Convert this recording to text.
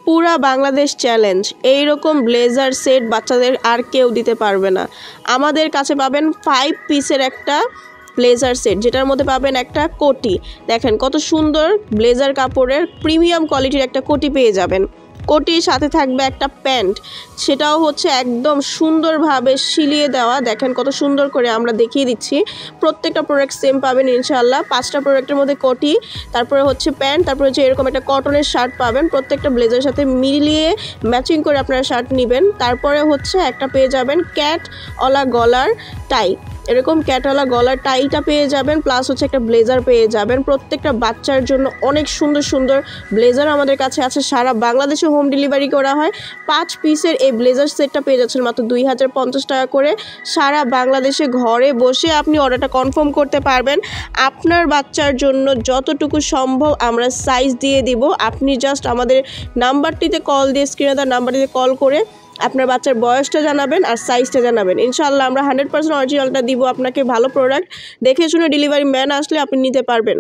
পুরা বাংলাদেশ চ্যালেঞ্জ, এইরকম blazer set বাচ্চাদের আর কেউ দিতে পারবে না। আমাদের কাছে পাবেন 5 পিসের একটা ব্লেজার সেট, যেটার মধ্যে পাবেন একটা কোটি। দেখেন কত সুন্দর ব্লেজার কাপড়ের প্রিমিয়াম কোয়ালিটির একটা কোটি পেয়ে যাবেন। কোটির সাথে থাকবে একটা প্যান্ট, সেটাও হচ্ছে একদম সুন্দরভাবে সিলিয়ে দেওয়া। দেখেন কত সুন্দর করে আমরা দেখিয়ে দিচ্ছি। প্রত্যেকটা প্রোডাক্ট সেম পাবেন ইনশাআল্লাহ। 5টা প্রোডাক্টের মধ্যে কোটি, তারপরে হচ্ছে প্যান্ট, তারপরে হচ্ছে এরকম একটা কটনের শার্ট পাবেন। প্রত্যেকটা ব্লেজারের সাথে মিলিয়ে ম্যাচিং করে আপনারা শার্ট নেবেন। তারপরে হচ্ছে একটা পেয়ে যাবেন ক্যাটওয়ালা গলার টাই, এরকম ক্যাটওয়ালা গলার টাইটা পেয়ে যাবেন, প্লাস হচ্ছে একটা ব্লেজার পেয়ে যাবেন। প্রত্যেকটা বাচ্চার জন্য অনেক সুন্দর সুন্দর ব্লেজার আমাদের কাছে আছে। সারা বাংলাদেশে হোম ডেলিভারি করা হয়। 5 পিসের এই ব্লেজার সেটটা পেয়ে যাচ্ছেন মাত্র 2050 টাকা করে। সারা বাংলাদেশে ঘরে বসে আপনি অর্ডারটা কনফার্ম করতে পারবেন। আপনার বাচ্চার জন্য যতটুকু সম্ভব আমরা সাইজ দিয়ে দিব। আপনি জাস্ট আমাদের নাম্বারটিতে কল দিয়ে, স্ক্রিনে দেওয়া নাম্বারটিতে কল করে আপনার বাচ্চার বয়সটা জানাবেন আর সাইজটা জানাবেন। ইনশাআল্লাহ আমরা 100% অরিজিনালটা দিব আপনাকে। ভালো প্রোডাক্ট দেখে শুনে ডেলিভারি ম্যান আসলে আপনি নিতে পারবেন।